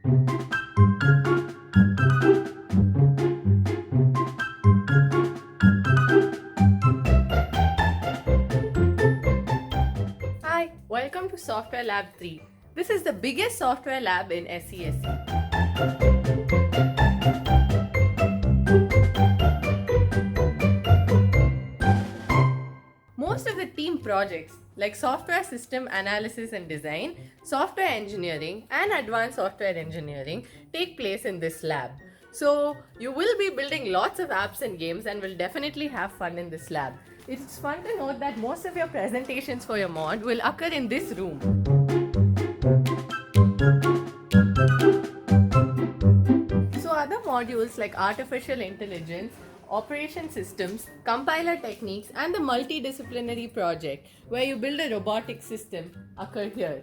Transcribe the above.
Hi, welcome to Software Lab 3. This is the biggest software lab in SESE. Most of the team projects like software system analysis and design, software engineering, and advanced software engineering take place in this lab. So, you will be building lots of apps and games and will definitely have fun in this lab. It's fun to note that most of your presentations for your mod will occur in this room. So, other modules like artificial intelligence, operation systems, compiler techniques, and the multidisciplinary project where you build a robotic system occur here.